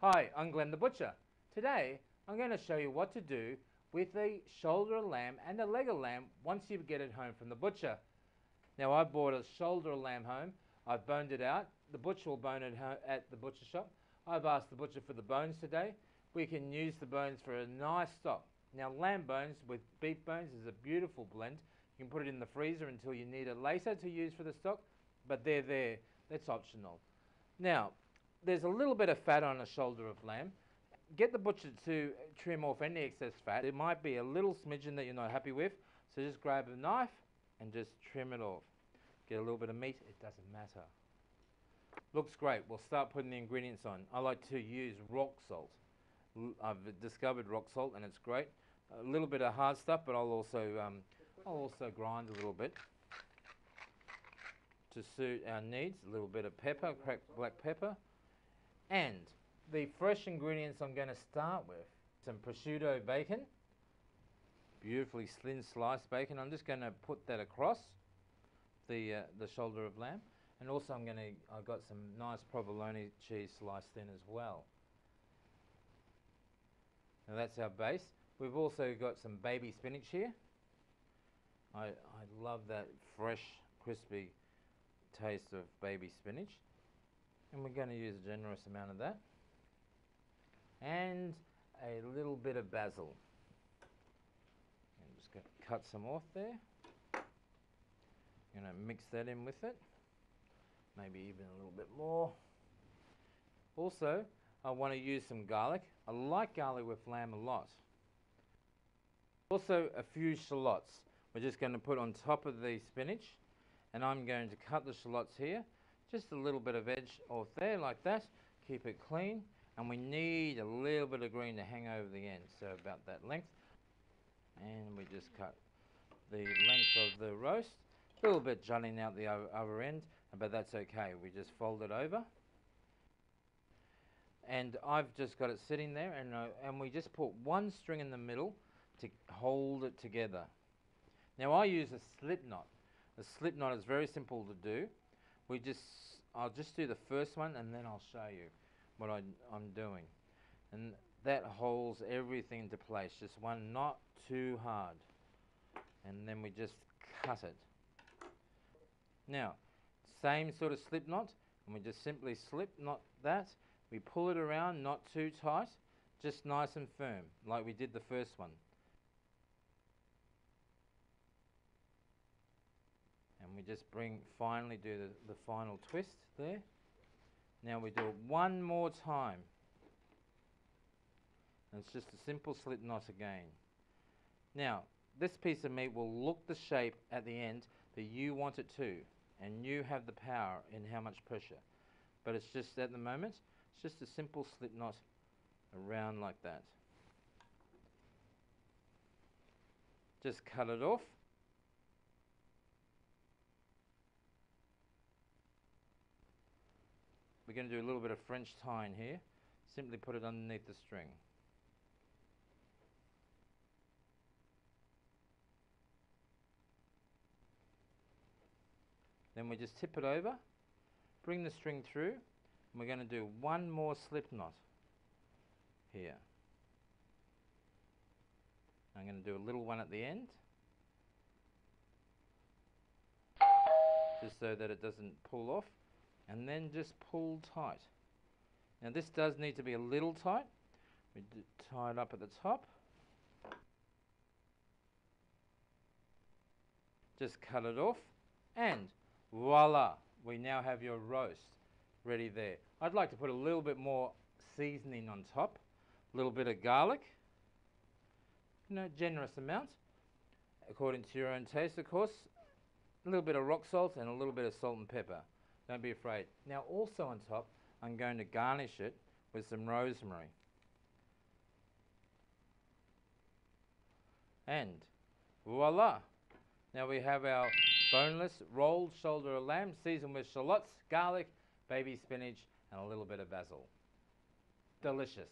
Hi, I'm Glen the Butcher. Today I'm going to show you what to do with the shoulder of lamb and the leg of lamb once you get it home from the butcher. Now I bought a shoulder of lamb home. I've boned it out. The butcher will bone it at the butcher shop. I've asked the butcher for the bones today. We can use the bones for a nice stock. Now lamb bones with beef bones is a beautiful blend. You can put it in the freezer until you need it later to use for the stock, but they're there. That's optional. Now, there's a little bit of fat on a shoulder of lamb. Get the butcher to trim off any excess fat. There might be a little smidgen that you're not happy with, so just grab a knife and just trim it off. Get a little bit of meat, it doesn't matter. Looks great. We'll start putting the ingredients on. I like to use rock salt. I've discovered rock salt and it's great. A little bit of hard stuff, but I'll also grind a little bit to suit our needs. A little bit of pepper, cracked black pepper. And the fresh ingredients I'm going to start with, some prosciutto bacon, beautifully thin sliced bacon. I'm just going to put that across the shoulder of lamb, and also I've got some nice provolone cheese sliced thin as well. Now that's our base. We've also got some baby spinach here. I love that fresh, crispy taste of baby spinach. And we're going to use a generous amount of that. And a little bit of basil. I'm just going to cut some off there. I'm going to mix that in with it. Maybe even a little bit more. Also, I want to use some garlic. I like garlic with lamb a lot. Also, a few shallots. We're just going to put on top of the spinach. And I'm going to cut the shallots here. Just a little bit of edge off there like that. Keep it clean. And we need a little bit of green to hang over the end. So about that length. And we just cut the length of the roast. A little bit jutting out the other end. But that's okay. We just fold it over. And I've just got it sitting there. And we just put one string in the middle to hold it together. Now I use a slip knot. A slip knot is very simple to do. I'll just do the first one and then I'll show you what I'm doing. And that holds everything into place. Just one, not too hard. And then we just cut it. Now, same sort of slip knot. And we just simply slip knot that. We pull it around, not too tight. Just nice and firm, like we did the first one. And we just finally do the final twist there. Now we do it one more time. And it's just a simple slip knot again. Now, this piece of meat will look the shape at the end that you want it to. And you have the power in how much pressure. But it's just at the moment, it's just a simple slip knot around like that. Just cut it off. We're going to do a little bit of French tying here. Simply put it underneath the string. Then we just tip it over, bring the string through, and we're going to do one more slip knot here. I'm going to do a little one at the end, just so that it doesn't pull off. And then just pull tight. Now this does need to be a little tight. We tie it up at the top. Just cut it off. And voila, we now have your roast ready there. I'd like to put a little bit more seasoning on top. A little bit of garlic. Generous amount. According to your own taste, of course. A little bit of rock salt and a little bit of salt and pepper. Don't be afraid. Now also on top, I'm going to garnish it with some rosemary. And voila! Now we have our boneless rolled shoulder of lamb seasoned with shallots, garlic, baby spinach and a little bit of basil. Delicious.